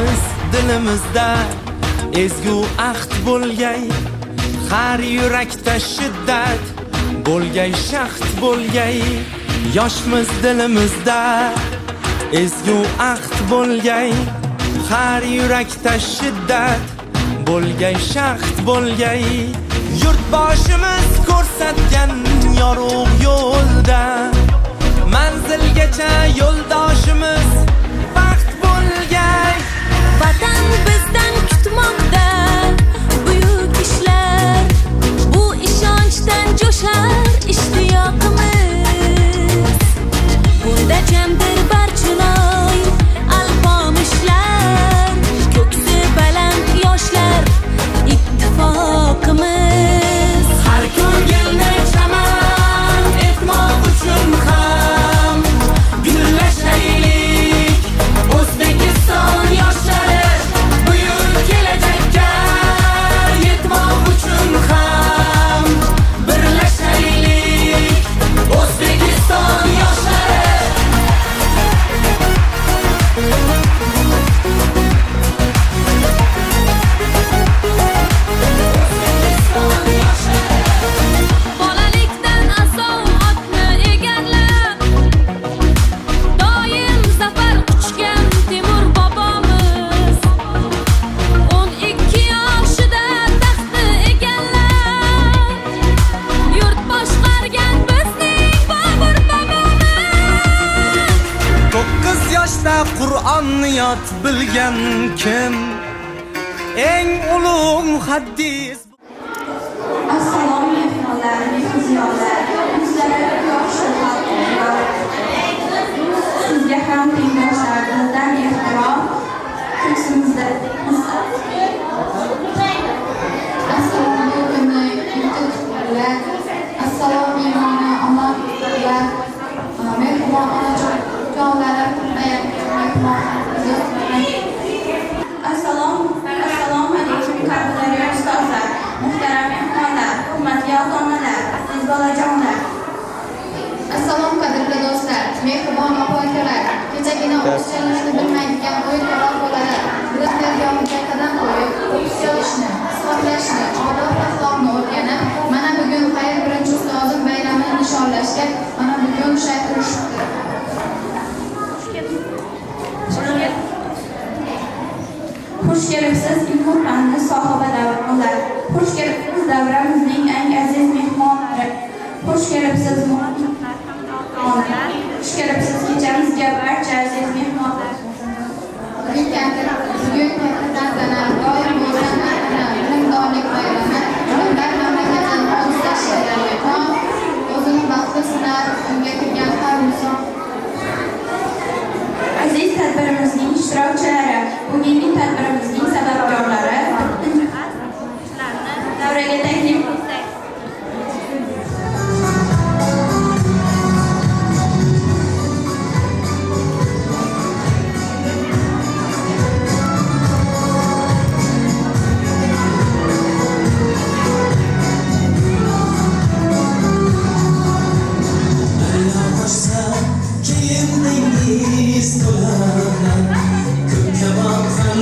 yoshimiz dilimizda ezgu ahd bo'lgay, har yurakda shiddat bo'lgay, shaxt bo'lgay. Yoshimiz dilimizda ezgu ahd bo'lgay, har yurakda shiddat bo'lgay, shaxt bo'lgay. Yurtboshimiz ko'rsatgan yorug' yo'lda manzilgacha yo'ldoshimiz baxt bo'lgay. Vatan bizdan kutmoqda buyuk ishlar, bu ishonchdan jo'shar ishtiyoqimiz. Bunda jamdir barchaloy alpomishlar, ko'ksi baland yoshlar ittifoqimiz. Har ko'ngilni chaman etmoq uchun ham gullashaylik. O'zbekiston yoshlari buyuk kelajakka yetmoq uchun ham birlashaylik. O'zbekiston yoshlari Bolalikdan asov otni egallab, doim zafar quchgan Temur bobomiz. 12 yoshida taxtni egallab, yurt boshqargan bizning Bobur bobomiz. 9 yoshda Qur'onni yod bilgan kim? Eng ulug' muhaddis. Assalomu mehmonlar, mehmonlar, yuzlari yosh xalqlar. Sizga ham tengdoshlarimizdan ehtirom, ko'ksimizda Assalomu mehmoni omonlar, mehmon onajonlarim, Assalomu alaykum qadrli ustozlar, muhtaram mehmonlar, hurmatli ota-onalar, aziz bolajonlar. Assalom qadrli do'stlar, mehribon opa-ukalar, kechagina o'qish chalishni bilmaydigan o'y-to'roq bolalar, bilim daryoga qadam qo'yib, o'qish chalishni, hisoblashni, odob-axloqni o'rganib, mana bugun xayr birinchi ustozim bayramini nishonlashga mana bugun shay turishibdi. Xush kelibsiz ilmu fanni sohibi davronlar. Xush kelibsiz davramizning eng aziz mehmonlari. Xush kelibsiz muhtaramlar. Xush kelibsiz kechamizga barcha aziz mehmonlar. Bugun kattadan doim bo'lgan bilimdorlik bayrami, ular mamlakatdan olsa sharoitdan o'zini baxtli sinar, unga kirgan har inson. Aziz tadbirimizning ishtirokchilari, bugungi tadbirimizning sababkorlari, davraga taklif qilsak. Kiyimdingiz to'la, ko'kka boqqan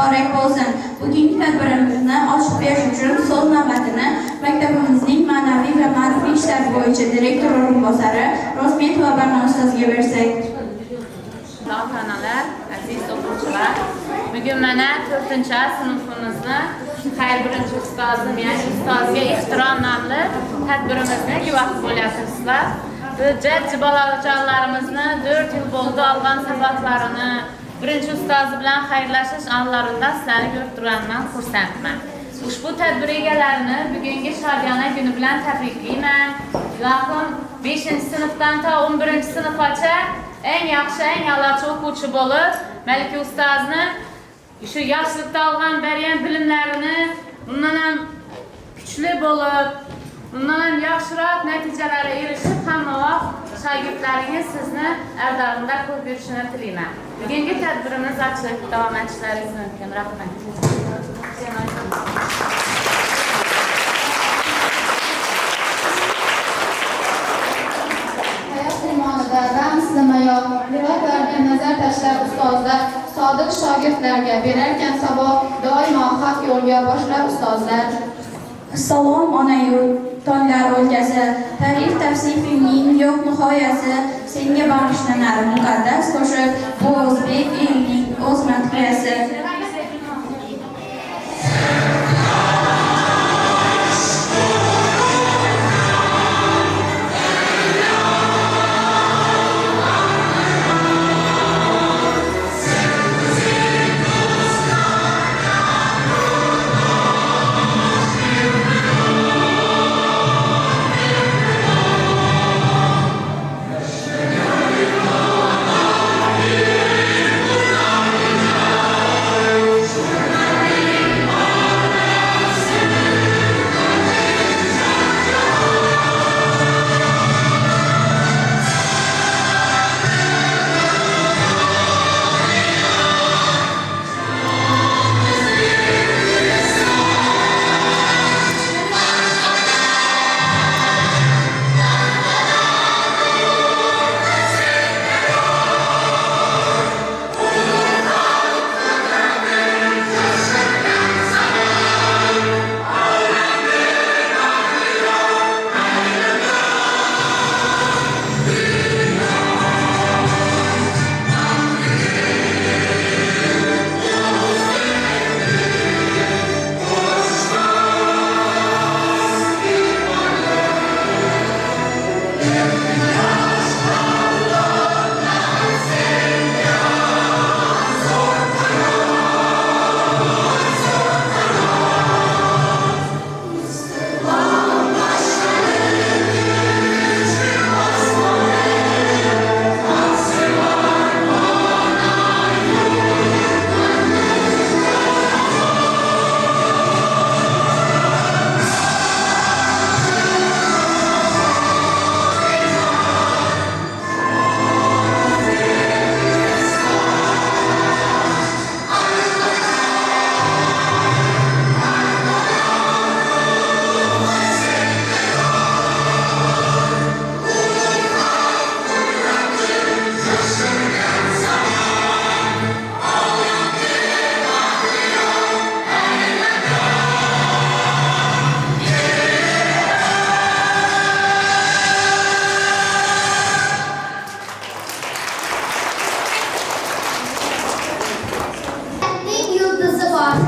muborak bo'lsin. Bugungi tadbirimizni ochib berish uchun so'z navbatini maktabimizning ma'naviy va ma'rifiy ishlar bo'yicha direktor o'rinbosari Rozmetova Barno ustozga bersak. Onalar, aziz o'quvchilar, bugun mana 4-sinfimizni xayr birinchi ustozim, ya'ni ustozga ehtirom nomli tadbirimizga guvoh bo'lyapsizlar. Bu jajji bolajonlarimizni 4 yil bo'ldi olgan saboqlarini birinchi ustozi bilan xayrlashish anlarida sizlarni ko'rib turganman, xursandman. Ushbu tadbir egalarini bugungi shodiyona kuni bilan tabriklayman. Ilohim 5-sinfdan to 11-sinfgacha eng yaxshi, eng a'lochi o'quvchi bo'lib, Malika ustozni shu yoshlikda olgan bergan bilimlarini undan ham kuchli bo'lib, undan ham yaxshiroq natijalarga erishib, hamma vaqt shogirdlaringiz sizni ardoqida ko'rib yurishini tilayman. Bugungi tadbirimiz ochilib davom etishlaringiz mumkin. Rahmat. Hayot imonida ramzlamayoq, rivoyatlarga nazar tashlab ustozlar, sodiq shogirdlarga berarkan saboq, doimo haq yo'lga boshlar ustozlar. Salom ona yurt, tonglar o'lkasi, tarix tavsifingning yo'q nihoyasi, senga bag'ishlanar muqaddas qo'shiq, bu o'zbek elining o'z madhiyasi.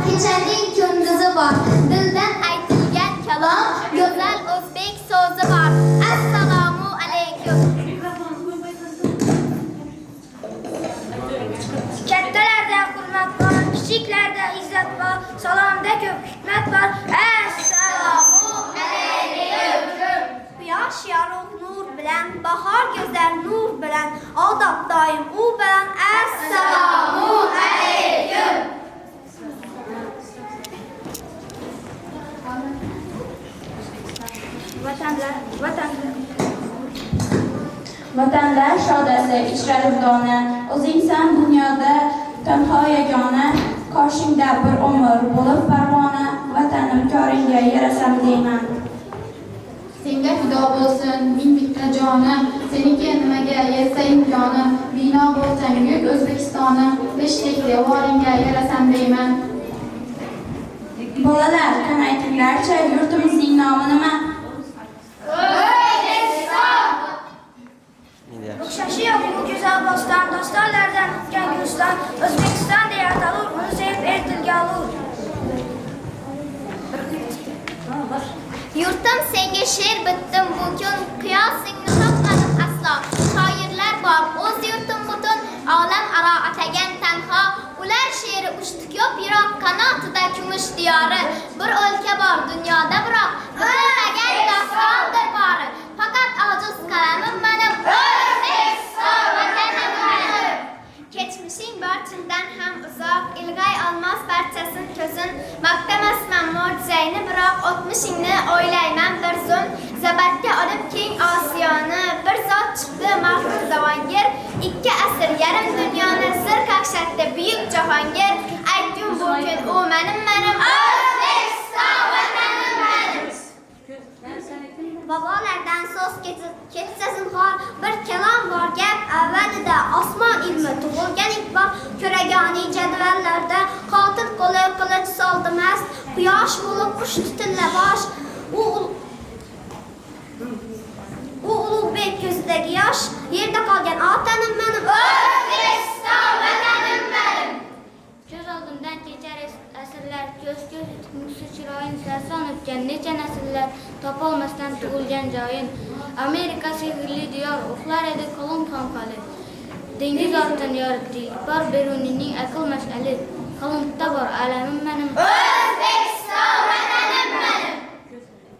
Keçənin gündüzü var, dildən aytilgan kalom, gözəl o'zbek so'zi var. Assalomu alaykum. Kattalarda hurmat bor, kichiklarda izzat bor, salomda ko'p hikmat bor. Assalomu alaykum. Quyosh yorug' nur bilan, bahor go'zal nur bilan, odob doim u bilan. Assalomu alaykum. Vatanlar shodasi, ichra rug'dona, o'zingsan dunyoda tanho yagona, qoshingda bir umr bo'lib parvona, vatanim koringga yarasam deyman. Senga fido bo'lsin ming bitta jonim, seniki nimaga yetsa imkonim, bino bo'lsang yurt O'zbekistonim, lishdek devoringga yarasam deyman. Bolalar, qani aytinglarchi, yurtimizning nomi nima? O'xshashi yo'q bu go'zal boston, dostonlardan o'tgan guliston, O'zbekiston deya atalur, uni sevib el tilga olur. Yurtim senga she'r bitdim bu kun, qiyosingni topmadim aslo. Shoirlar bor, o'z yurtim butun, olam aro atagan tanho. Ular she'ri uchdi ko'p yiroq, qanotida kumush diyori. Bir o'lka bor dunyoda biroq, bilinmagan dostondir bori. Faqat ojiz qalamim menim, O'zbekiston vatanim menim. Keçmişing bor chindan ham uzoq, ilg'ay olmos barchasin ko'zin. Maqtamasman mo'jizangni biroq, o'tmishingni o'ylayman bir zum. Zabatga olib keng Osiyoni, bir zot chiqdi mag'rur zavongir. 2 asr yarim dunyoni sir qaqshatdi buyuk jahongir. Aytdim bu kun u menim O'zbekiston vatanim menim. Babalardan so'z ketsa zinhor, bir kalom bor gap avvalida osmon ilmi tug'ilgan iqbol. Ko'ragani jadvallarda qotil qo'li qilich soldi mast, quyosh bo'lib qushdi tilla bosh. U ulug'bek ko'zidagi yosh, yerda qolgan otanim menim, O'zbekiston vatanim menim. Ko'z oldimdan kechar asrlar, ko'z-ko'z etmisi chiroyin sarson o'tgan necha nasllar, topolmasdan tug'ilgan joyin. Amerika sehrli diyor, uxlar edi Kolumb xonqali. Dengiz ortidan yoritdi, bor Berunining aql mash'ali. Kolumbda bor alamim menim, O'zbekiston vatanim menim.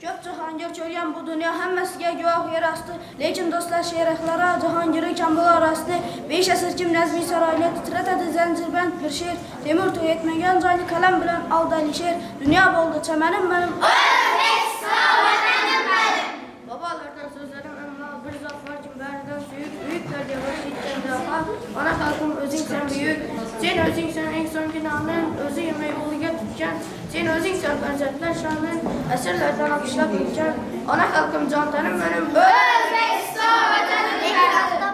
Ko'p jahongir ko'rgan bu dunyo hammasiga guvoh yer osti. Lekin do'stlar sheriklari jahongiri kam bo'lar osti. 5 asr kim nazmiy saroyni titratadi zanjirband bir she'r. Temur to'yetmagan joyni qalam bilan aldali she'r. Dunyo bo'ldi chamanim menim, O'zbekiston vatanim menim. Babalardan so'zlarim ammo bir zot bor kim baridan suyuk. Buyuklarga bosh yetgan zafar. Ona xalqim o'zingsan buyuk. Sen o'zingsan eng so'nggi nomin, o'zi yemay o'g'liga tutgan. Sen o'zingsan farzandlar shonin, asrlardan olqishlab yurgan. Ona xalqim jon tanim menim, O'zbekiston vatanim menim.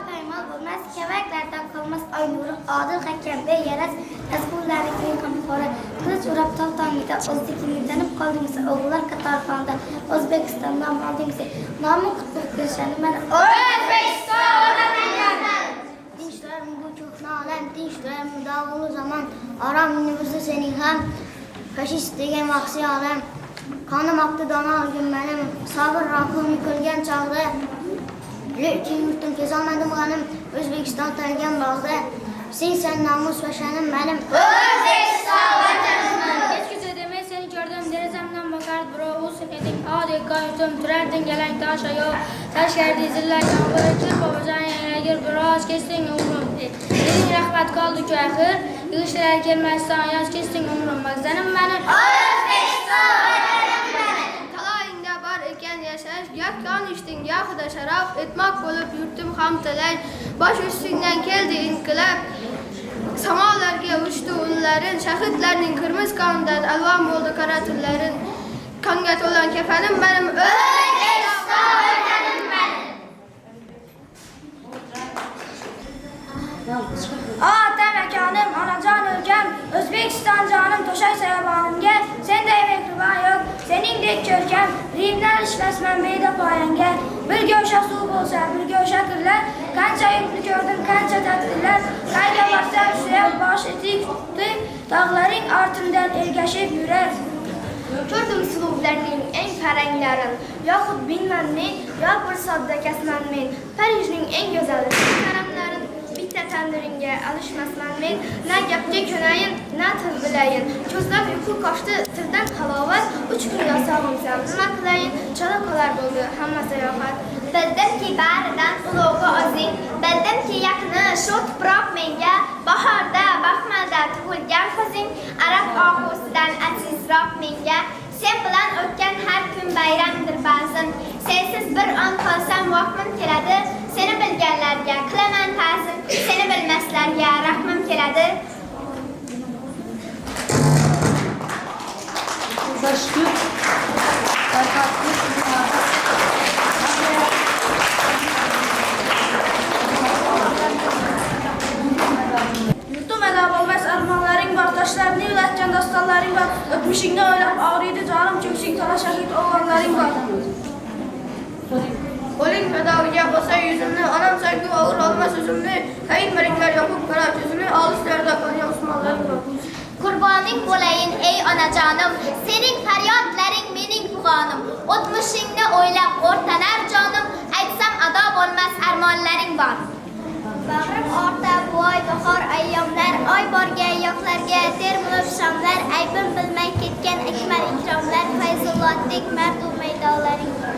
paymol bo'lmas, kavaklardan qolmas oy nuri, odil hakam beyaras, azgurlarning keng qamxori, qilich urab tol tongida o'zligingidanib qoldingiz, o'g'illar qatorxonda O'zbekiston nom oldingiz, nomi qutlug' qilishani mana O'zbekiston vatanim menim. Tinchlar bu ko'hna olam, tinchlar davlu zamon, oromni buzdi sening ham, fashist degan vahsiy olam. Qonim oqdi dono olgunmanim, sabr rohim yiqilgan chog'da. Lekin yurtim kezolmadim g'anim, O'zbekiston tangan bog'da. Sensan nomus va sha'nim menim, O'zbekiston vatanim menim. Kechgacha demay seni ko'rdim, derazamdan boqardi birov, o'zing eding odek ko'zim, turarding galang tosh ayoq. Tashqarida zillar yomg'ir, bobojon yangagir biroz kesding umrimni. Sening rahmat qoldi-ku axir, yig'ishlar kelmasdan yosh kesding umrim, mag'zanim menim, O'zbekiston vatanim menim. Taloyingda bor ekan yashash, gap konishding gohida sharof, etmoq bo'lib yurtim ham talay. Bosh ustingdan keldi inqilab. Samolarga uchdi ullarin, shahidlarning qirmiz qonidan alvon bo'ldi qora tunlarin. Qonga to'lan kafanim menim, O'zbekiston vatanim menim. ota makanim, onajon o'lkam, O'zbekiston jonim to'shay soyabonimga, senday mehribon yo'q, seningdek ko'rkam, Rimdan ishlasman beda poyanga. Bir go'sha suv bo'lsa, bir go'sha qillar, qancha yurtni ko'rdim, qancha tadbirlar, qayga borsam suyab boshi tik tutdi, tog'laring ortimdan ergashib yurar. Ko'rdim suluvlarning eng faranglarin, yoxud binman men, yo bir sodda kasman men. Parijning eng go'zal karamlarin, bitta tandiringga alishmasman men. Na gapga ko'nayin, na til bilayin. Ko'zlab uyqu qochdi, tildan halovat, 3 kun yasog'imsam nima qilayin? Chala qolar bo'ldi hamma sayohat. Bildimki baridan ulug'i o'zing, bildimki yaqini shu tuproq menga, bahorda baxmalda tug'ilgan qizing, arab ohusidan azizroq menga. Sen bilan o'tgan har kun bayramdir ba'zim, sensiz bir on qolsam vaqtim keladi. Seni bilganlarga qilaman ta'zim, seni bilmaslarga rahmim keladi. Yurtum eda bo'lmas armonlaring bor, toshlarni ulatgan dostonlaring bor. O'tmishingni o'ylab og'riydi jonim, ko'ksing to'la shahid o'g'onlaring bor. Qo'ling fidoiga bo'lsa yuzimni, onam sangu og'ir olmas o'zimni, hayin malaklar yoqib qarab yuzimni, olislarda qolgan Usmonlaring bor. Qurboning bo'layin ey onajonim, sening faryodlaring mening fig'onim. O'tmishingni o'ylab o'rtanar jonim, aytsam ado bo'lmas armonlaring bor. Bag'rim orta voy bahor ayyomlar, oy borgan yoqlarga termilib shamlar, aybim bilmay ketgan akmal ikromlar, fayzullotdek mardu maydonlaring bor.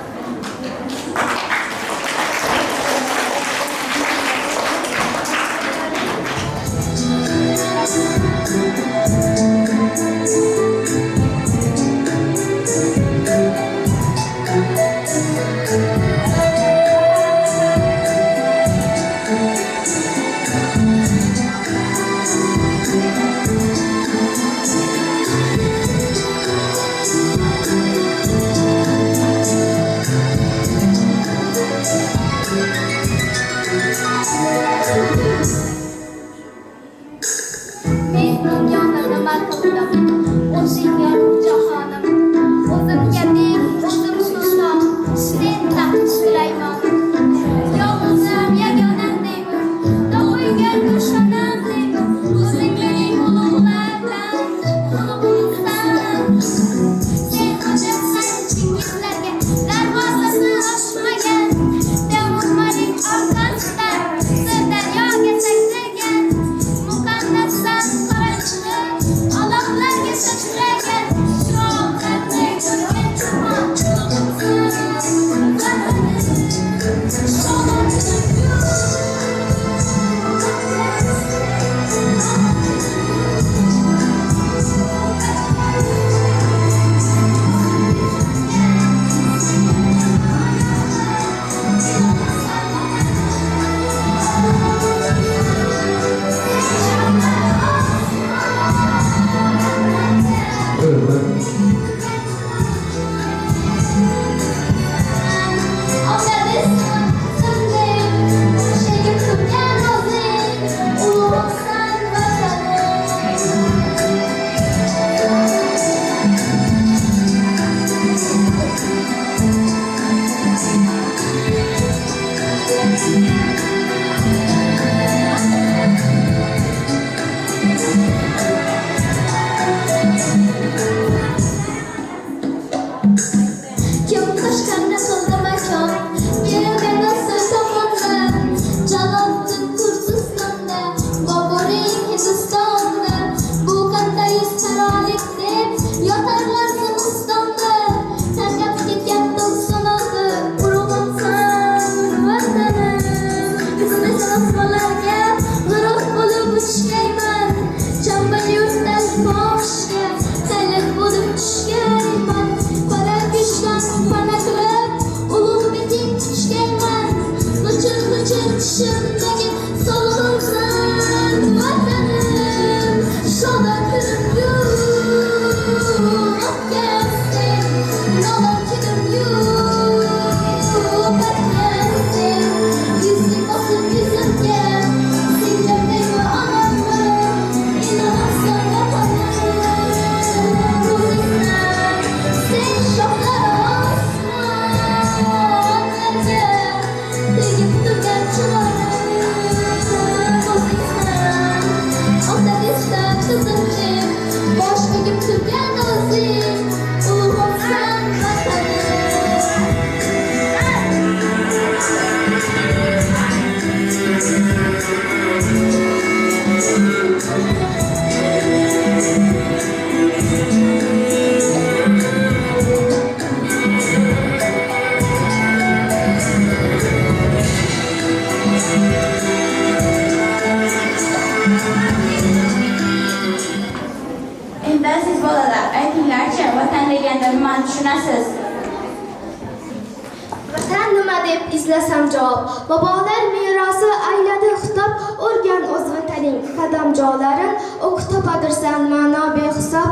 izlasam javob. Bobolar merosi ayladi xitob, o'rgan o'z vataning qadamjolarin, o'qib topadirsan ma'no behisob.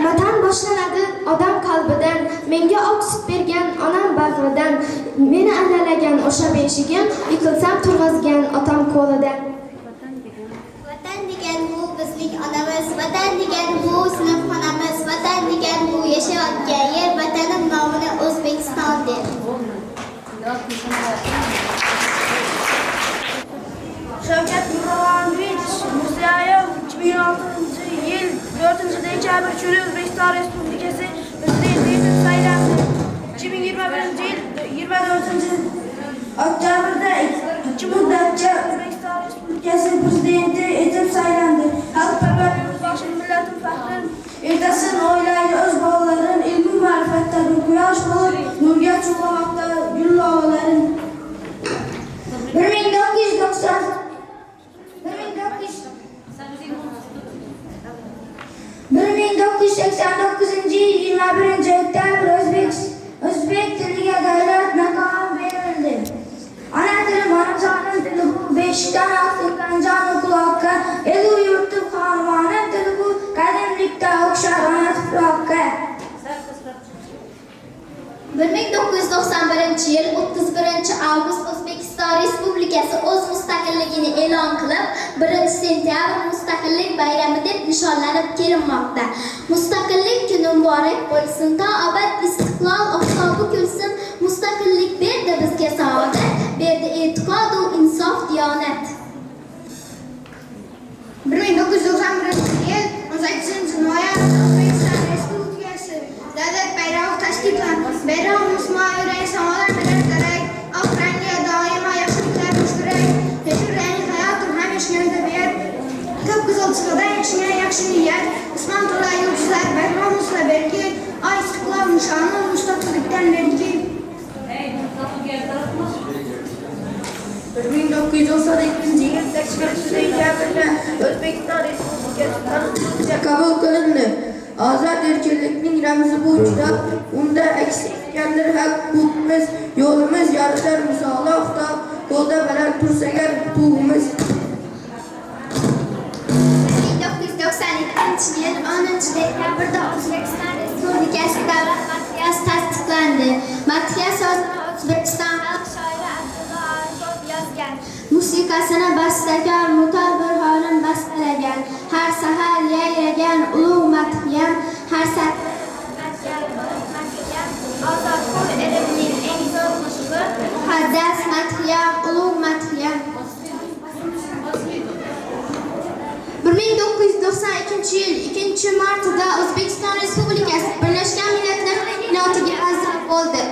Vatan boshlanadi odam qalbidan, menga oq sut bergan onam bag'ridan, meni allalagan o'sha beshigim, yiqilsam turg'azgan otam qo'lidan. Vatan degan bu bizning onamiz, vatan degan bu sinfxonamiz. Shavkat Miromonovich Mirziyoyev 2006-yil 4-dekabr kuni O'zbekiston Respublikasi Prezidenti etib saylandi. 2021-yil 24-oktyabrda ikki muddatga O'zbekiston Respublikasi Prezidenti etib saylandi. Xalqparvar yurtdosh millatim faxrin ertasin o'ylaydi o'z bolalarin ilmu ma'rifatda quyosh bo'lib nurga cho'g'lamoqda gullovlarin. 1989-yil 21-oktyabr o'zbek tiliga davlat maqomi berildi. Ona tilim, onajonim tili bu beshikdan osilgan joni quloqqa, elu yurtim xonimona tili bu qadimlikda o'xshar ona tuproqqa. 1991-yil 31-avgust O'zbekiston Respublikasi o'z mustaqilligini e'lon qilib, 1-sentyabr Mustaqillik bayrami deb nishonlanib kelinmoqda. Mustaqillik kuni muborak bo'lsin, to abad istiqlol oftobi kulsin. Mustaqillik berdi bizga saodat, berdi e'tiqod va insof diyonat. 1991-yil 18-noyabr O'zbekiston Respublikasi davlat bayrog'i tasdiqlandi. Bayrog'imiz moyilay samolar bilan darak, oq rangga doimo yaxshiliklar mushtarak. Teshur rangli hayotim hamisha yanada berib, ko'p go'zalchilikdan yaxshiga yaxshi niyat. Usmon to'la yulduzlar bayrog'imizga belgi, oy istiqlol nishoni mustaqillikdan belgi. 1992-yil 8-dekabrda O'zbekiston Respublikasi Konstitutsiya qabul qilindi. Ozod erkinlikning ramzi bu kitob, unda aks etganlar haq huquqimiz, yo'limiz yoritar misoli oftob, qo'lda baland tursa agar tug'imiz. 1992-yil 10-dekabrda O'zbekiston Respublikasi davlat madhiyasi tasdiqlandi. Madhiya so'zini O'zbekiston xalq shoiri Abdulla Arifov yozgan. Musiqasini bastakor Mutal Burxonim bastalagan. Har sahar yayragan ulug' madhiyam, har safar ozodxo'r elimning eng zo'r qo'shig'i, muqaddas madhiyam, ulug' madhiyam. 1992-yil 2-martda O'zbekiston Respublikasi Birlashgan Millatlar Tashkilotiga a'zo bo'ldi.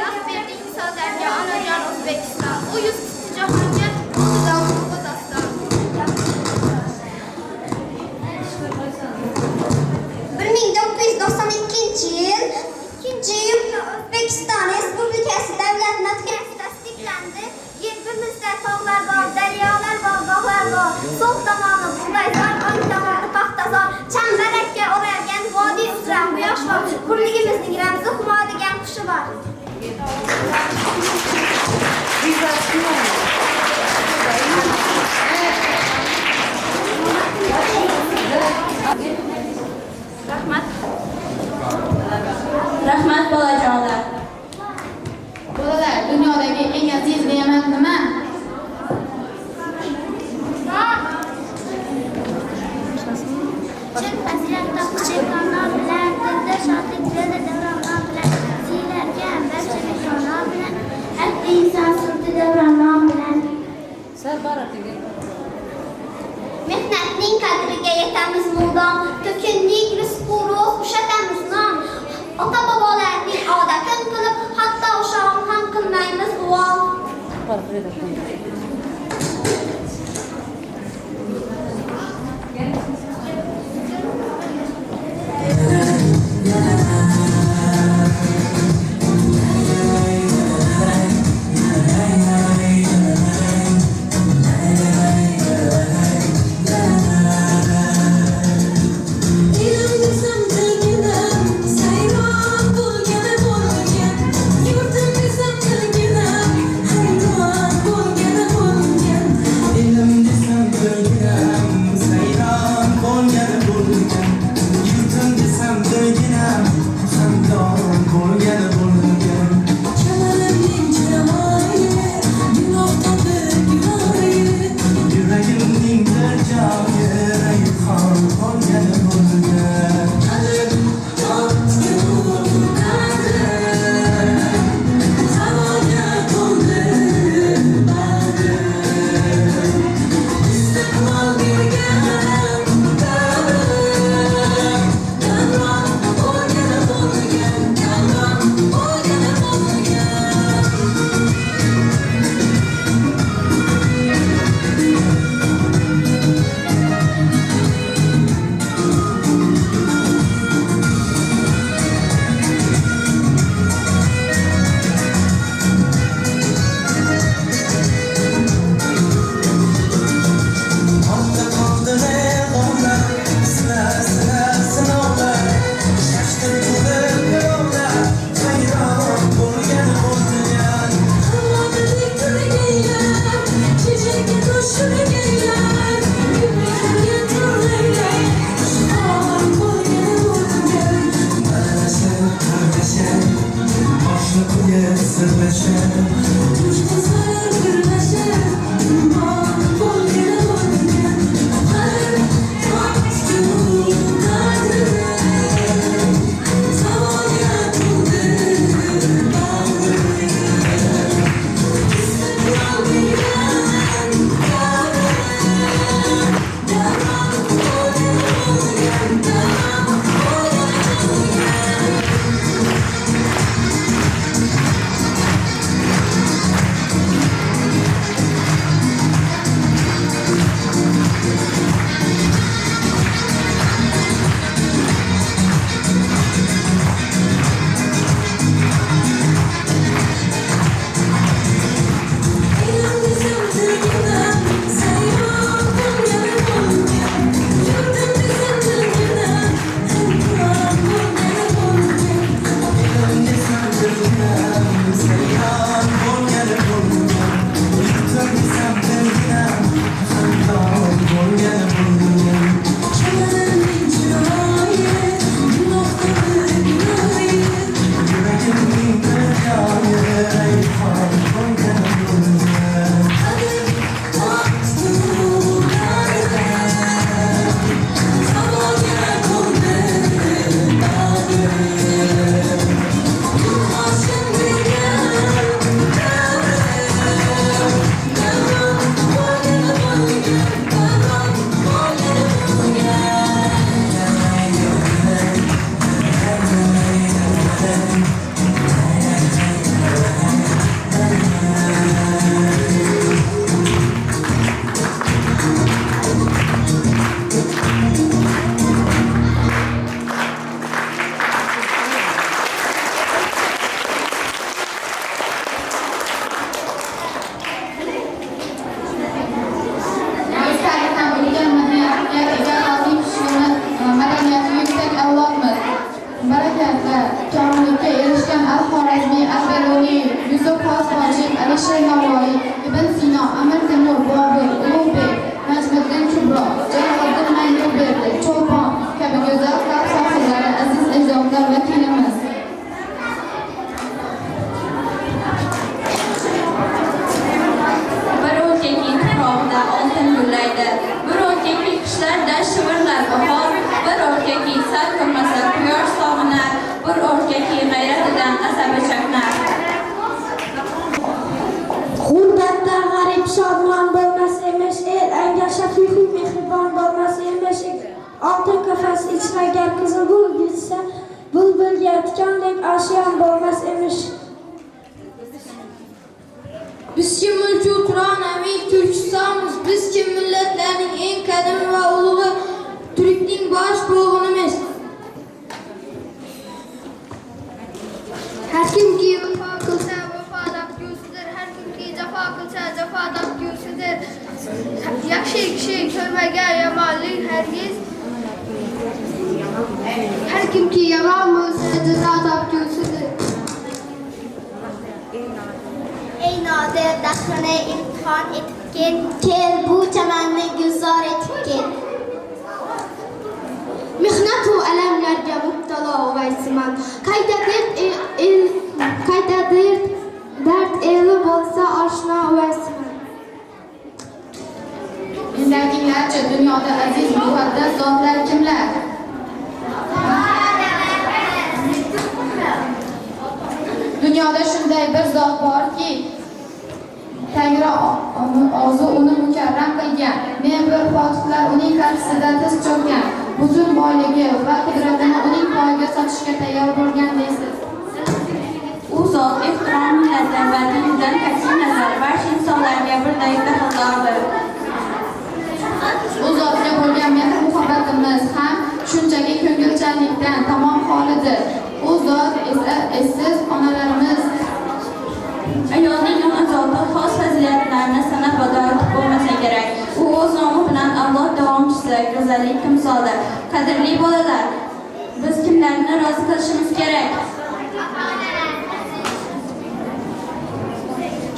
Yo'q berding sozlarga onajon O'zbekiston, u yuz tutdi jahonga, o'zida o'qib daston. 1992-yil 2-iyulda O'zbekiston Respublikasi davlat madhiyasi tasdiqlandi. Yerimizda tog'lar bor, daryolar bor, bog'lar bor. So'l tomoni bug'doyzor, o'ng tomoni paxtazor. Chambarakka o'ralgan vodiy uzra quyosh bor. Hurligimizning ramzi Humo degan qushi bor. Rahmat bolajonlar. Bolalar, dunyodagi eng aziz ne'mat nima? Chin fazilatda quchayotganlar bilan, dilda shodlik dilda davronlar bilan, siylarga barcha mehmonlar bilan, har inson surti davronlar bilan. Mehnatning qadriga yetamiz mudom, to'kinlik rizqu ro'z ushatamiz nom. Ota-bobolarning odatin qilib, hatto o'sha ham qilmaymiz duo. Yurtim bizim tilgina, hayron bo'lganim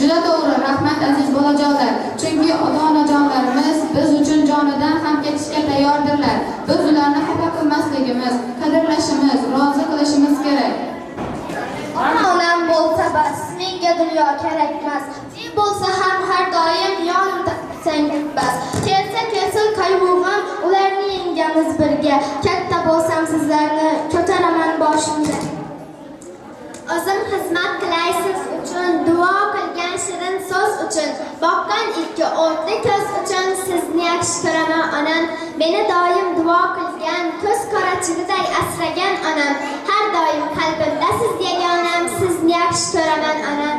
Juda to'g'ri, rahmat aziz bolajonlar. Chunki ota-onajonlarimiz biz uchun jonidan ham ketishga tayyordirlar. Biz ularni xafa qilmasligimiz, qadrlashimiz, rozi qilishimiz kerak. Onam bo'lsa bas, menga dunyo kerak emas. Ne bo'lsa ham har doim yonimda sen bas. Kelsin qayg'ug'im, ularni yengamiz birga. Katta bo'lsam sizlarni ko'taraman boshimda. O'zim xizmat qilay siz uchun, duo qilgan shirin so'z uchun, boqqan ikki o'tli ko'z uchun sizni yaxshi ko'raman onam. Meni doim duo qilgan, ko'z qorachigiday asragan onam. Har doim qalbimda siz yagonam, sizni yaxshi ko'raman onam.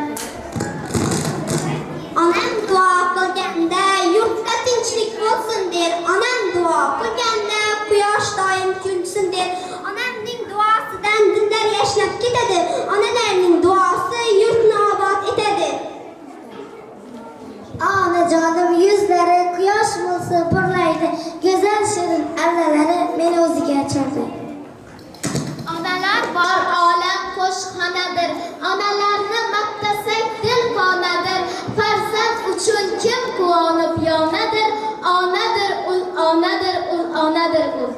Onam duo qilganda yurtda tinchlik bo'lsin der. Onam duo qilganda quyosh doim kunsin der. Onamning duosidan dinlar yashnab ketadi. Onalarning duosi yurtni obod etadi. Onajonim yuzlari quyosh bo'lsa porlaydi. Go'zal shirin allalari meni o'ziga chorlaydi. Onalar bor olam qo'shxonadir. Onalarni maqtasak dil qonadir. Farzand uchun kim quvonib yonadir. Onadir ul, onadir ul, onadir ul.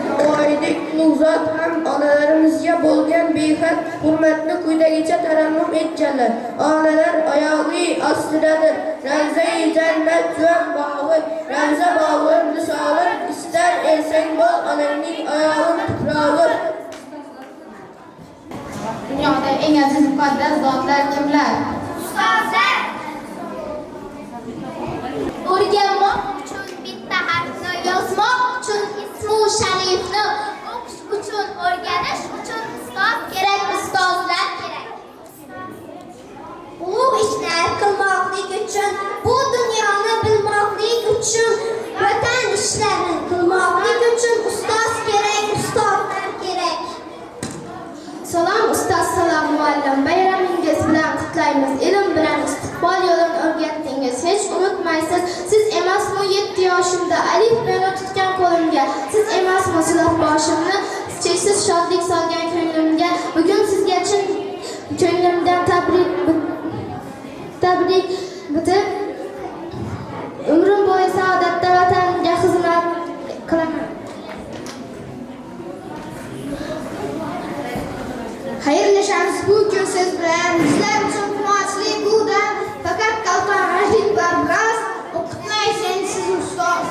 Navoiylik ulug'zot ham onalarimizga bo'lgan behad hurmatni quyidagicha tarannum etganlar. Onalar oyog'i ostidadir. Ramzai jannat juan bog'i, ramza bog'i misoli istar elsang bo'l onangning oyog'i tuprog'i. Dunyoda eng aziz muqaddas zotlar kimlar? Ustozlar. O'rganmoq uchun bitta harfni, yozmoq uchun ismu sharifni, o'qish uchun, o'rganish uchun ustoz kerak, ustozlar kerak. Ulug' ishlar qilmoqlik uchun, bu dunyoni bilmoqlik uchun, vatan ishlarini qilmoqlik uchun ustoz kerak, ustozlar kerak. Salom ustoz, salom muallim. Bayramingiz bilan qutlaymiz. Ilm bilan istiqbol yo'lini o'rgatdingiz. Hech unutmaysiz. Siz emasmi 7 yoshimda alif beni tutgan qo'limga? Siz emasmi siloh boshimni cheksiz shodlik solgan ko'nglimga? Bugun sizga chin ko'nglimdan tabrik bitib umrim bo'yi saodatda vatanga xizmat qilaman. Xayrlashamiz bu kun siz bilan. Bizlar uchun quvonchli bu dam. Faqat qalqonrashlik va biroz o'qitmaysan siz ustoz.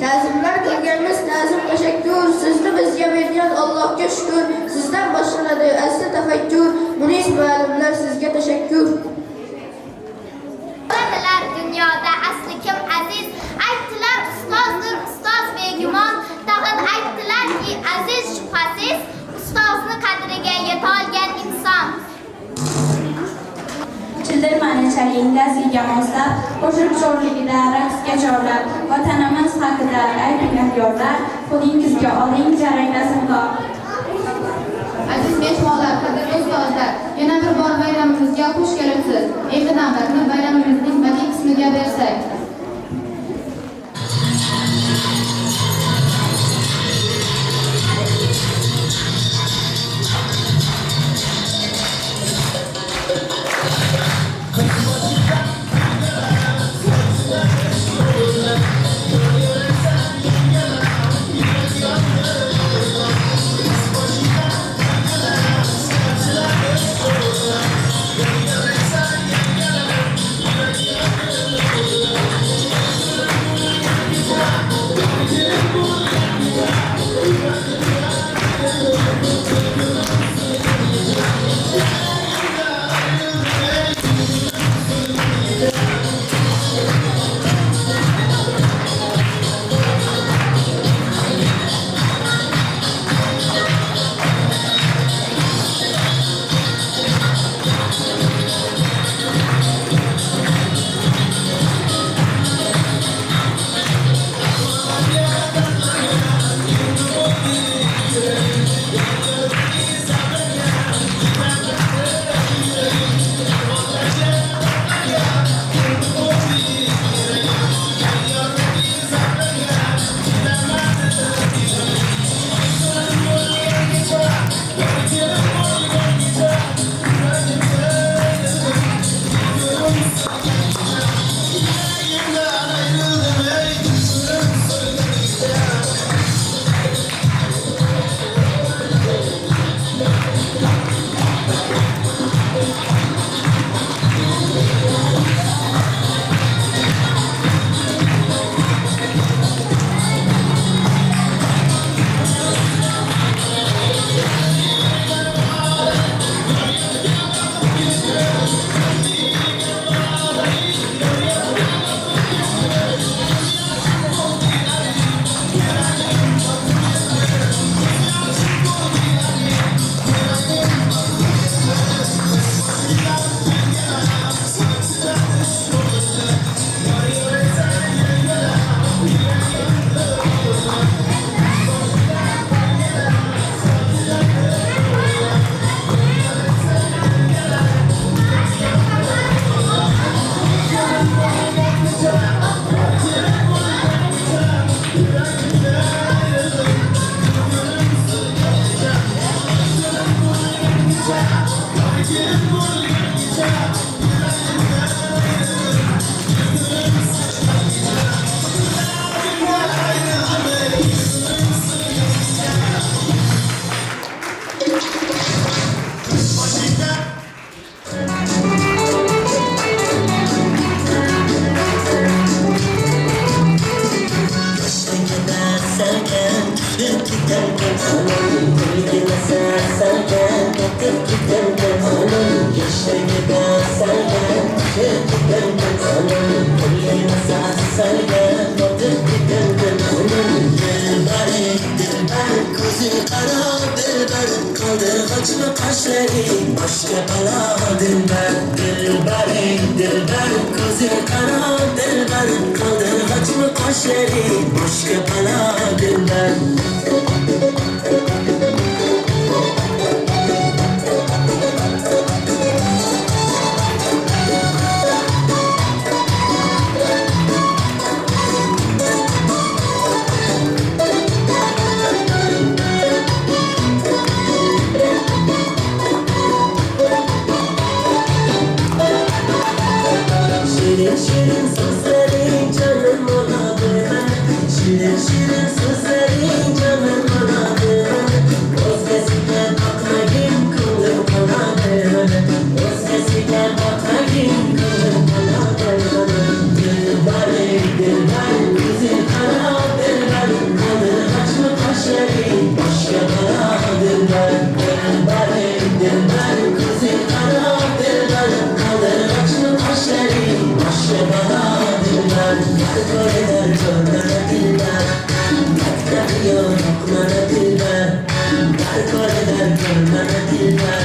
Ta'zimlar qilganimiz ta'zim tashakkur. Sizni bizga bergan Allohga shukr. Sizdan boshlanadi asli tafakkur. Munis muallimlar sizga tashakkur. Bolalar dunyoda asli kim aziz? Aytdilar ustozdir, ustoz begumon. Tag'in aytdilarki aziz shubhasiz, ustozni qadriga yetolgan inson. Childirmani chaling dazgiga moslab, qo'shiq sho'rligida raqsga chorlab, vatanimiz haqida aytgan yorlar, qo'lingizga oling jaranglasin dog'. Aziz mehmonlar, qadrli ustozlar, yana bir bor bayramimizga xush kelibsiz. Endi navbatni bayramimizning badiiy qismiga bersak. Başka bala dilber, dilberim dilber, gözü kara dilber, kaldırgaç mı kaşeri, başka bala dilber. Şirin şirin sözlerin canım ona değer. Şirin şirin sözlerin canım ona değer. Özgesine bakayım kılım ona değer. Özgesine bakayım kılım ona değer. Dilber dilber kızı kara dilber, kaldırgaç mı kaşeri, başka bala dilber. Dilber dilber kızı kara dilber, kaldırgaç mı kaşeri, başka bala dilber. Yar eder gönlüne dilber, yakıyor oklara dilber. Yar eder gönlüne dilber,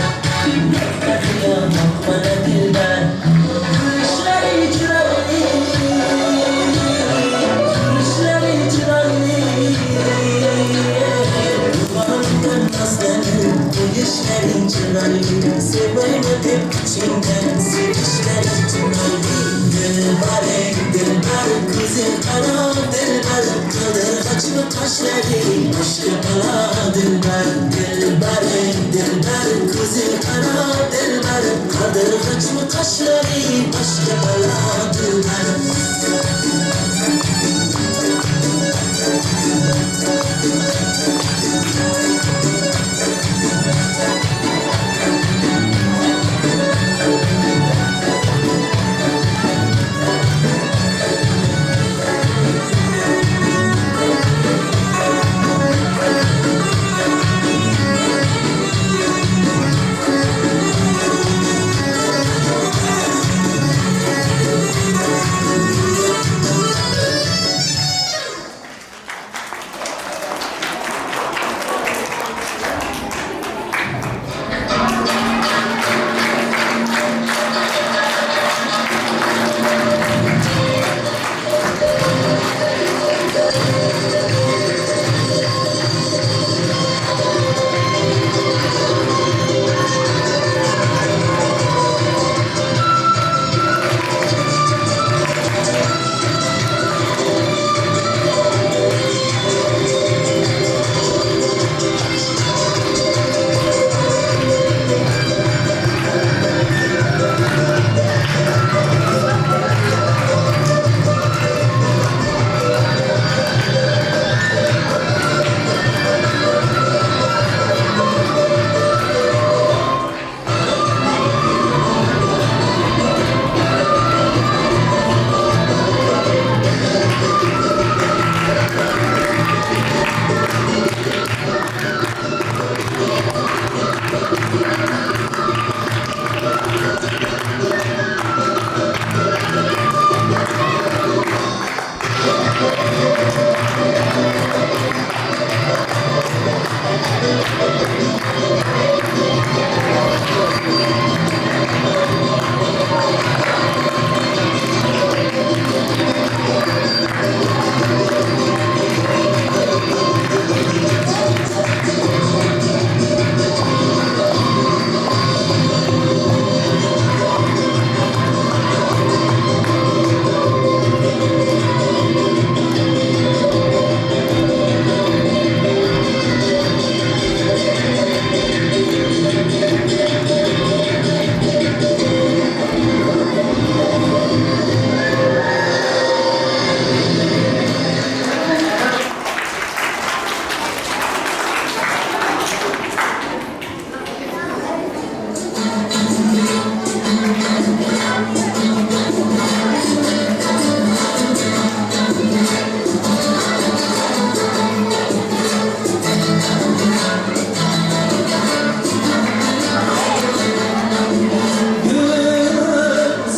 yakıyor oklara dilber. Kuşları çırağını, kuşları çırağını, duvarından aslanım, bu işlerin çırağını. Sevmedim içinden, sevişlerin çırağını. Dilber, dilber, kızı kara dilber, kaldırgaç mı kaşeri, başka bala dilber. Dilber, dilber, kızı kara dilber, kaldırgaç mı kaşeri, başka bala dilber.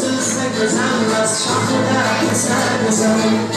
Güzel güzel şahane sen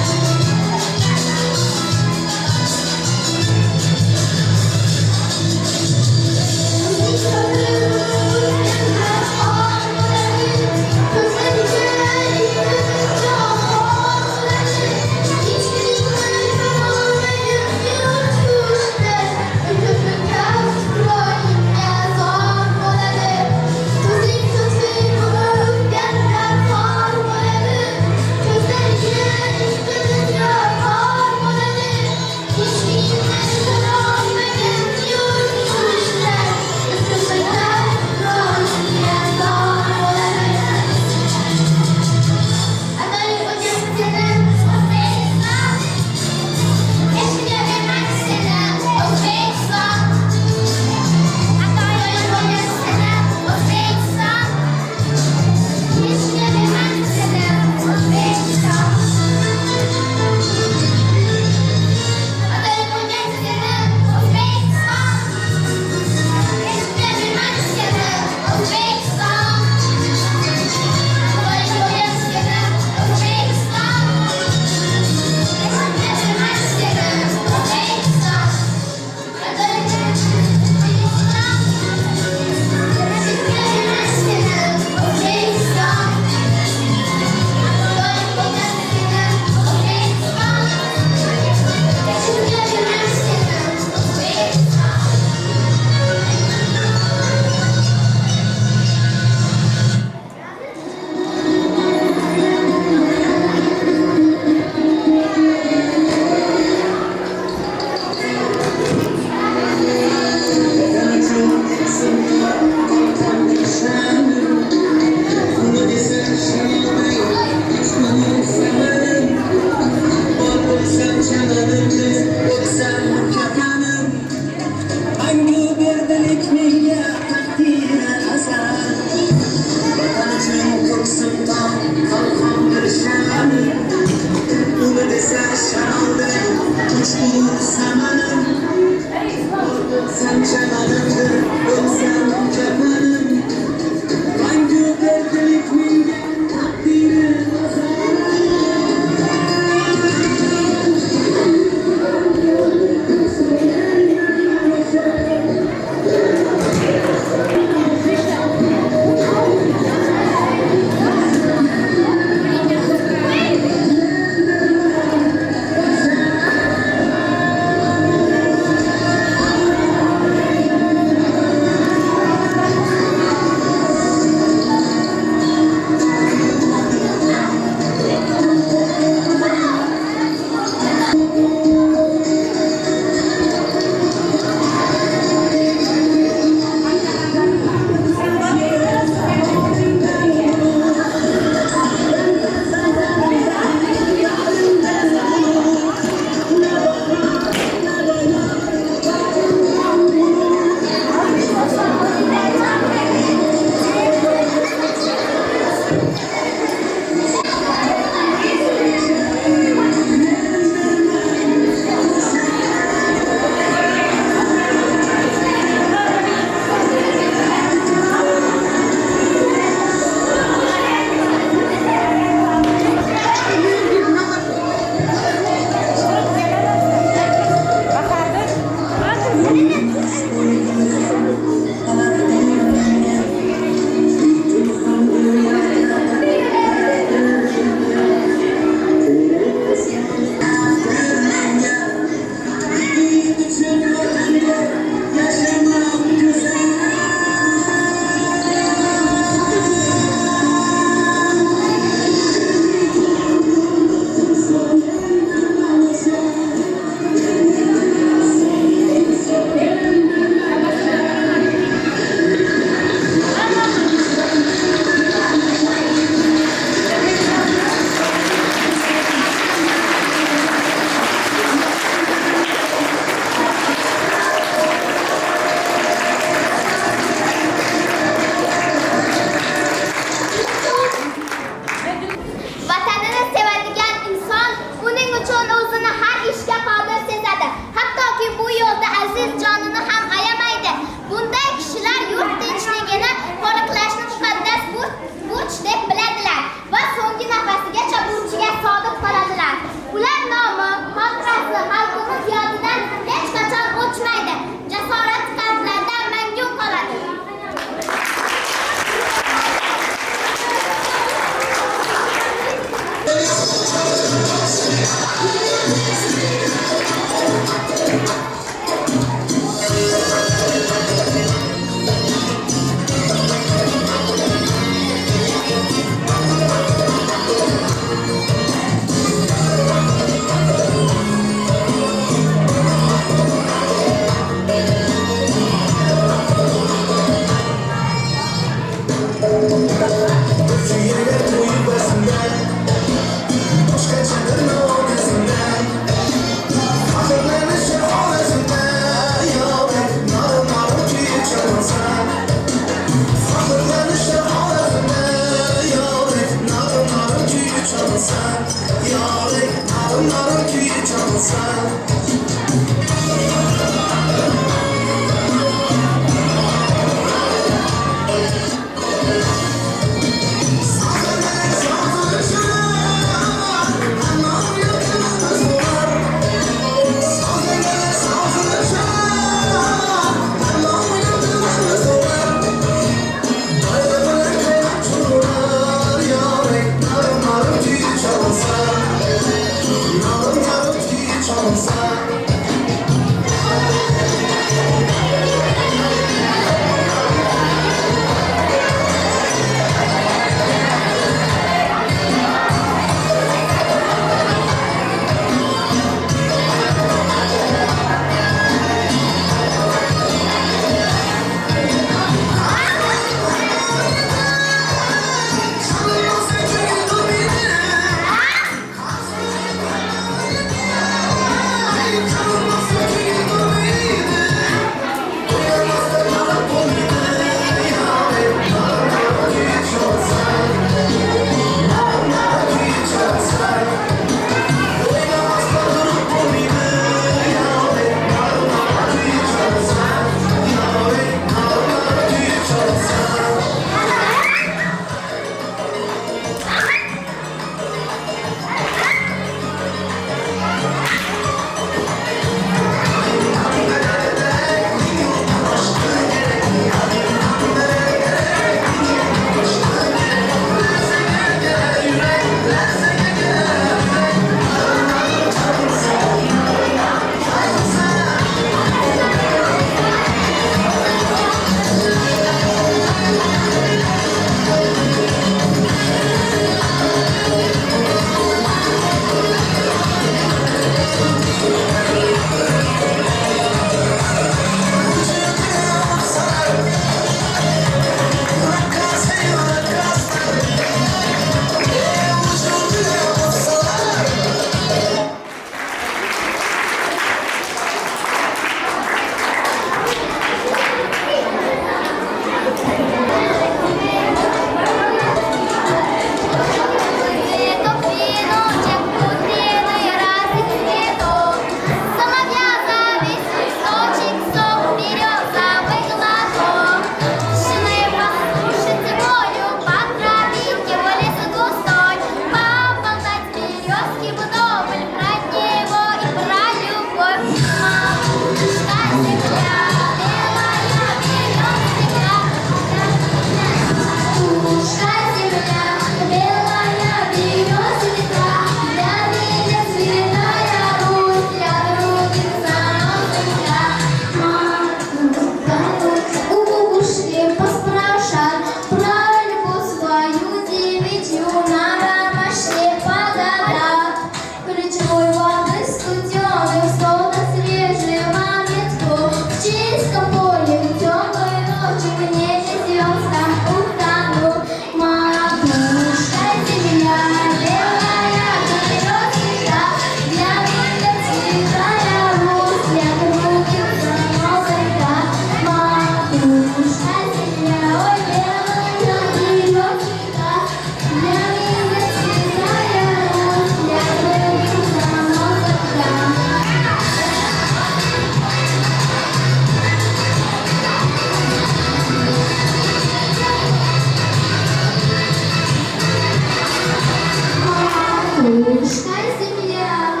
Пушкай земля,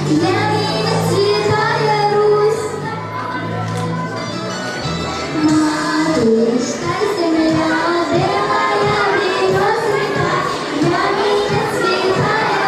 для меня святая Русь. Матушка земля, белая березка, для меня святая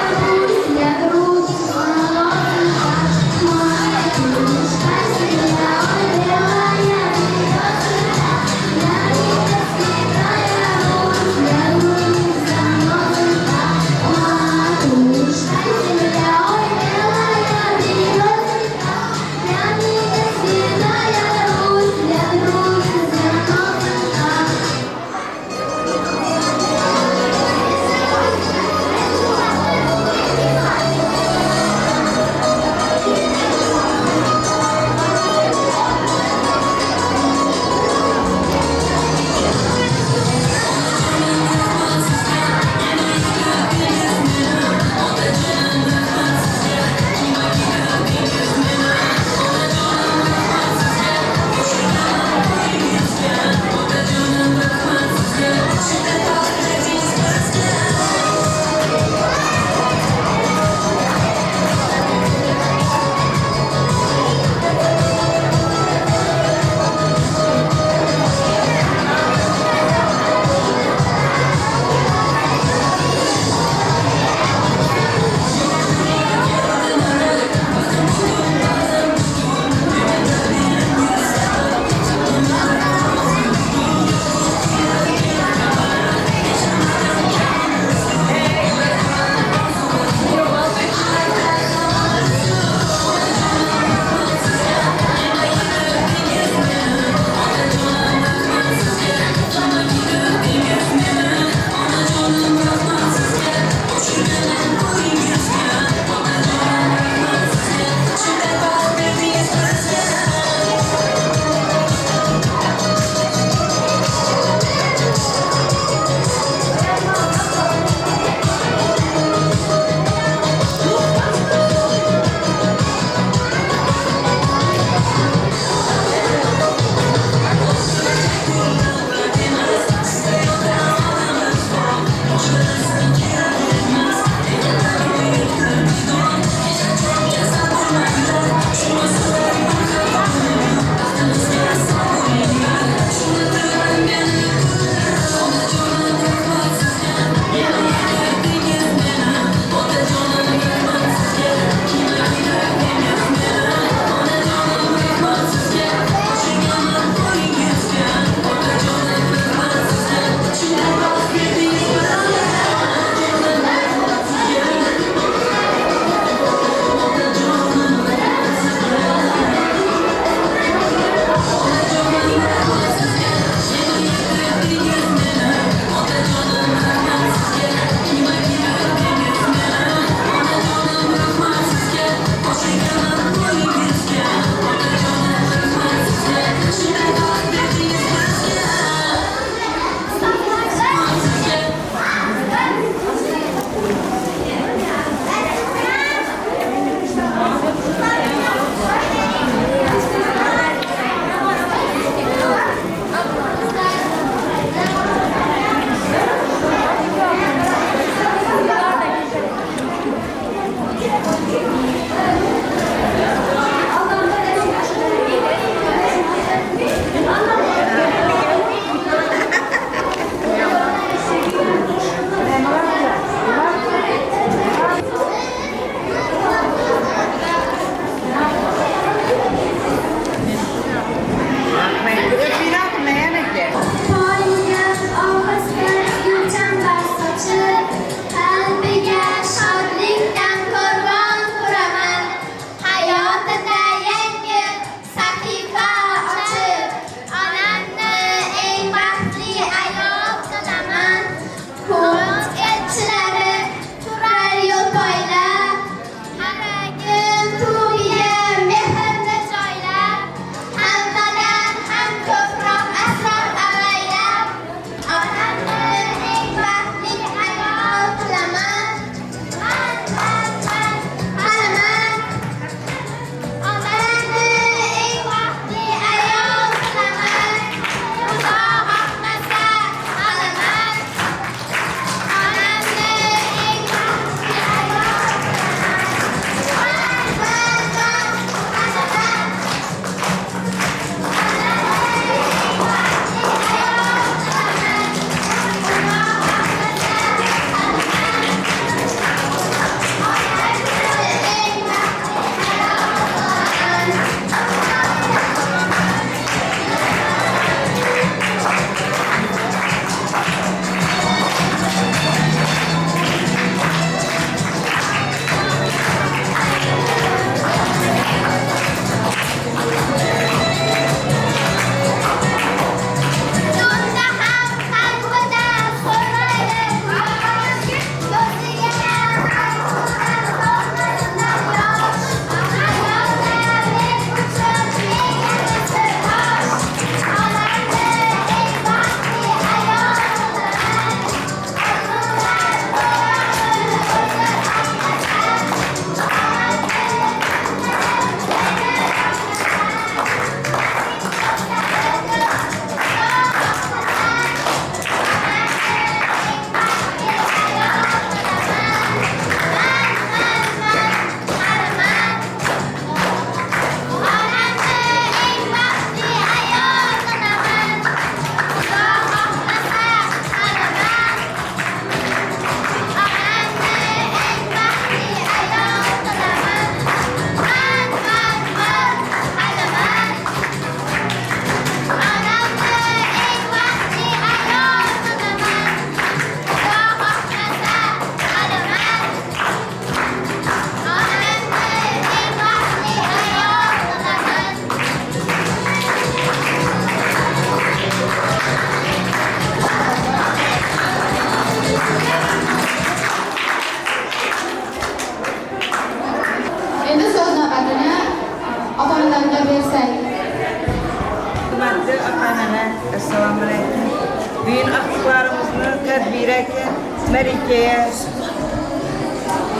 ülkeye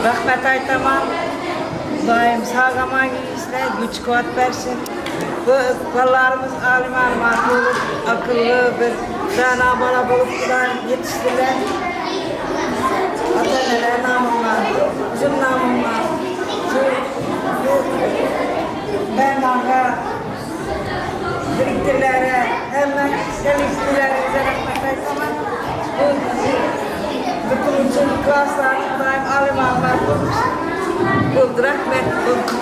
rahmet aytamam. Daim sağlaman işler, güç kuvvet versin. Bu ballarımız alim alimat olup, akıllı bir dana bala bulup da yetiştiler. Ata-neler namımla, bizim namımla, ben bana biriktirlere, hemen biriktirlerimize rahmet aytamam. Bütün klaslarımız daim alim alimat olmuş. Buldu rahmet oldu.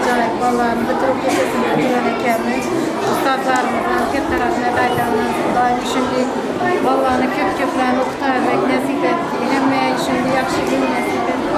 Acayip ballarını bitirip kesesini bitiren ekenimiz. Ustazlarımızdan hep tarafına daytanımız. Daim şimdi ballarını köp-köplerini okutarak nasip etti. Hem şimdi yaxşı gün nasip etti.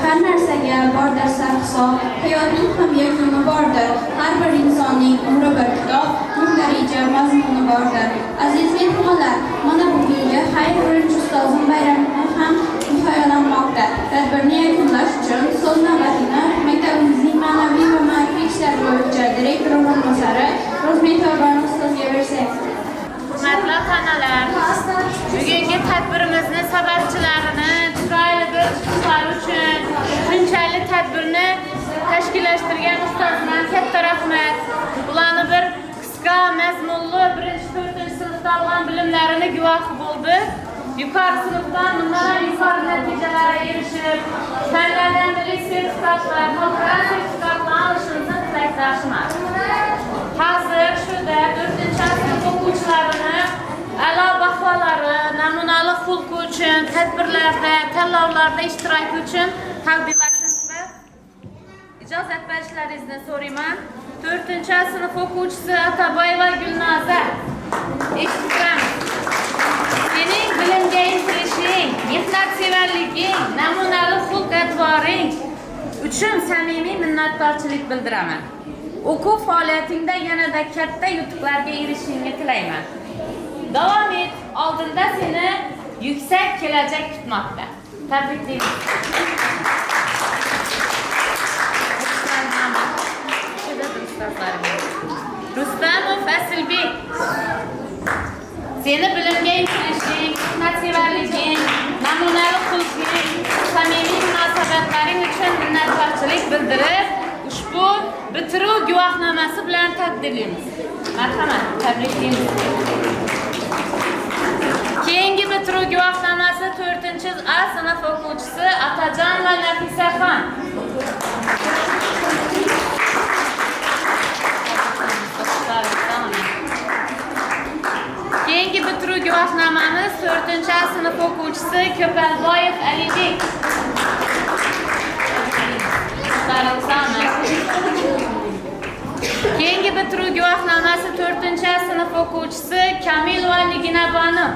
Har narsaga bordir sarhisob, hayotning ham yakuni bordir. Har bir insonning umri bir kitob, muhdarija mazmuni bordir. Aziz mehmonlar, mana bugungi hayr birinchi ustozim bayramini ham nihoyalanmoqda. Tadbirni yakunlash uchun so'z navbatini maktabimizning ma'naviy va ma'rifiy ishlar bo'yicha direktor o'rinbosari Ro'zmetobon ustozga bersak. Hurmatli onalar, bugungi tadbirimizni sababchilarini chiroyli bir chiqishlari uchun shunchalik tadbirni tashkillashtirgan ustozimga katta rahmat. Ularni bir qisqa mazmunli 1-4 sinfda olgan bilimlarini guvohi bo'ldi. Yuqori sinfdan nimalar yuqori natijalarga erishib, fanlardan milliy sertifikatlar, xalqaro sertifikatlar olishimizni tilakdashman. Hozir shuda 4-sinf o'quvchilarini a'lo baholari, namunali xulqi uchun tadbirlarda, tanlovlarda ishtirok uchun taqdirlashni ijozat berishlaringizni so'rayman. 4-sinf o'quvchisi Ataboyeva Gulnoza. Eshittiramiz. Sening bilimga intilishing, mehnatsevarliging, namunali xulq-atvoring uchun samimiy minnatdorchilik bildiraman. O'quv faoliyatingda yanada katta yutuqlarga erishishingni tilayman. Davom et, oldinda seni yuksak kelajak kutmoqda. Tabriklayman. Rustamov Asilbek. Seni bilimga intilishing, mehnatsevarliging, namunali xulqing, samimiy munosabatlaring uchun minnatdorchilik bildirib, ushbu bitiruv guvohnomasi bilan taqdirlaymiz. Marhamat, tabriklaymiz. Keyingi bitiruv guvohnomasi 4-A sinf o'quvchisi Atajon va Nafisaxon. Keyingi bitiruv guvohnomamiz 4-A sinf o'quvchisi Ko'palboyev Alibek. Keyingi bitiruv guvohnomasi 4-A sinf o'quvchisi Kamilova Niginabonu.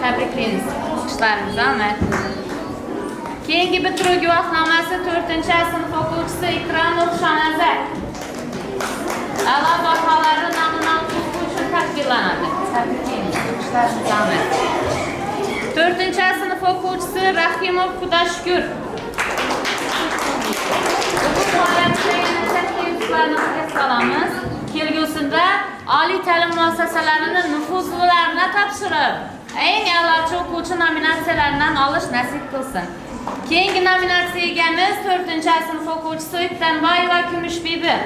Tabriklaymiz. Ishlarimiz omad. Keyingi bitiruv guvohnomasi 4-A sinf o'quvchisi Ikramov Shonazar. A'lo baholari namunali o'quv uchun taqdirlanadi. Tabriklaymiz. Ishlarimiz omad. 4-A sinf o'quvchisi Rahimov Xudoshukur. O'quv faoliyatidagi salamiz. Kelgusida oliy ta'lim muassasalarini nufuzlilarga topshirib, eng a'lochi o'quvchi nominatsiyalaridan olish nasib qilsin. Keyingi nominatsiya egamiz 4-A sinf o'quvchisi O'ktanboyeva Kumushbibi.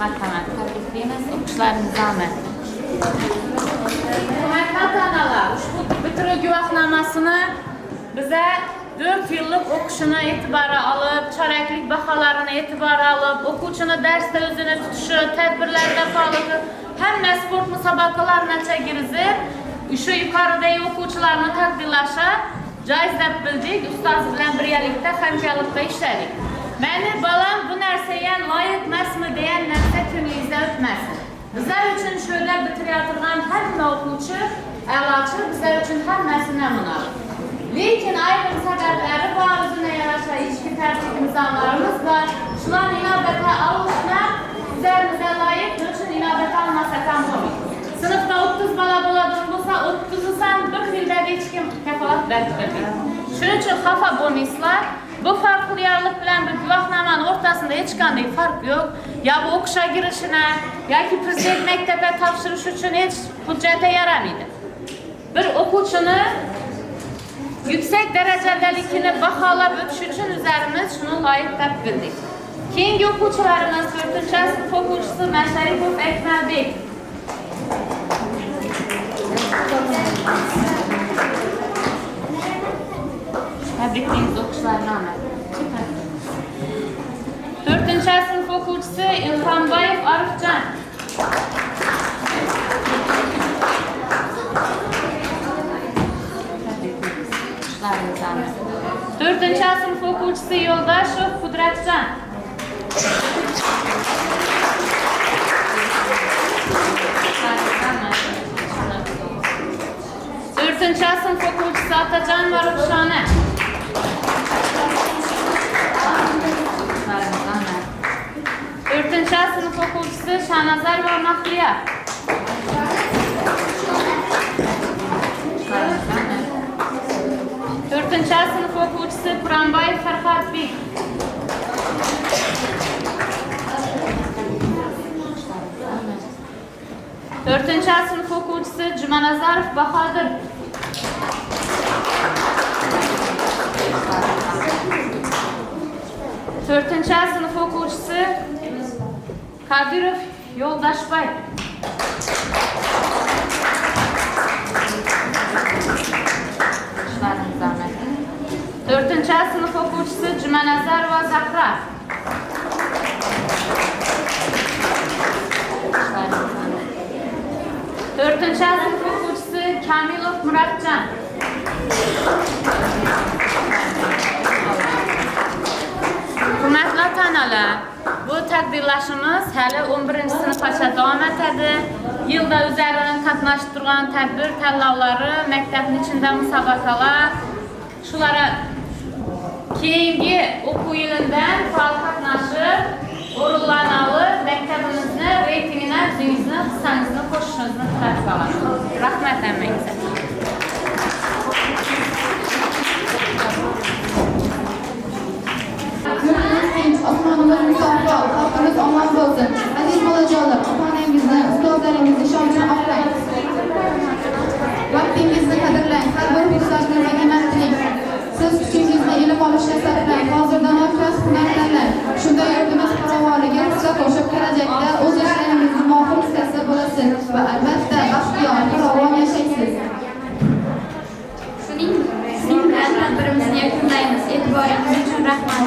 Marhamat, tabriklaymiz. O'qishlarimiz omad. Hurmatli ota-onalar, ushbu bitiruv guvohnomasini biza 4 yillik o'qishini e'tibora olib, choraklik baholarini e'tibora olib, o'quvchini darsda o'zini tutishi, tadbirlarda faoliyati, hamma sport musobaqalarigacha girgizib, o'sha yuqoridagi o'quvchilarni taqdirlashi joiz deb bildik. Ustoz bilan birgalikda hamkorlikda ishladik. Meni bolam bu narsaga loyiq emasmi degan narsa ko'nglingizdan o'tmasin. Bizlar uchun shu yerda bitirayotgan hamma o'quvchi a'lochi, bizlar uchun hammasi namunali. Lekin ayrim sabablari bor, o'zini yarasha ichki tartib nizomlarimiz bor. Shularni inobatga olishni bizlarga loyiq uchun inobatga olmasak ham bo'lmaydi. Sinfda 30 bola bo'ladigan bo'lsa bo'lsa 30-san bir yilda hech kim kafolat bermaydi. Shuning uchun xafa bo'lmaysizlar. Bu farqlilik bilan bu guvohnomaning o'rtasida hech qanday farq yo'q. Ya bu o'qishga girishini yoki prezident maktabga topshirish uchun hech hujjatga yaramaydi. Bir o'quvchini yuksak darajadaligini baholab o'tish uchun o'zimiz shuni loyiq deb bildik. Keyingi o'quvchilarimiz 4-sinf o'quvchisi Masharipov Akmalbek. Tabriklaymiz o'quvchilarni. 4-sinf o'quvchisi Ilhomboyev Arifjon. To'rtinchi sinf o'quvchisi Yo'ldashov Qudratjon. To'rtinchi sinf o'quvchisi Otajonova Ruxshona. To'rtinchi sinf o'quvchisi Shanazarova Mahliya. To'rtinchi sinf o'quvchisi Quronboyev Farhodbek. To'rtinchi sinf o'quvchisi Jumanazarov Bahodir. To'rtinchi sinf o'quvchisi Kadirov Yo'ldashbay. To'rtinchi sinf o'quvchisi Jumanazarova Zahra. To'rtinchi sinf o'quvchisi Kamilov Muratjon. Hurmatli ota-onalar, bu taqdirlashimiz hali 11-sinfgacha davom etadi. Yilda o'zlarini qatnashib turgan tadbir tanlovlari, maktabning ichida musobaqalar, shulara keyingi o'quv yilidan faol qatnashib, o'rinlarni olib, maktabimizni reytingini, o'zingizni hissangizni qo'shishingizni tilab qolaman. Rahmat hammangizga. Osmonimiz musaffo, xalqimiz omon bo'lsin. Aziz bolajonlar, ota-onangizni, ustozlaringizni ishonchini oqlang. Vaqtingizni qadrlang, har bir fursatni g'animat qiling. Siz kuchingizni ilm olishga sarflang, hozirdanoq kasb hunar tanlang. Shunda yurtimiz farovonligi hissa qo'shib, kelajakda o'z ishlaringizni mohir ustasi bo'lasiz va albatta baxtiyor, farovon yashaysiz. Shuning bilan tadbirimizni yakunlaymiz. E'tiboringiz uchun rahmat.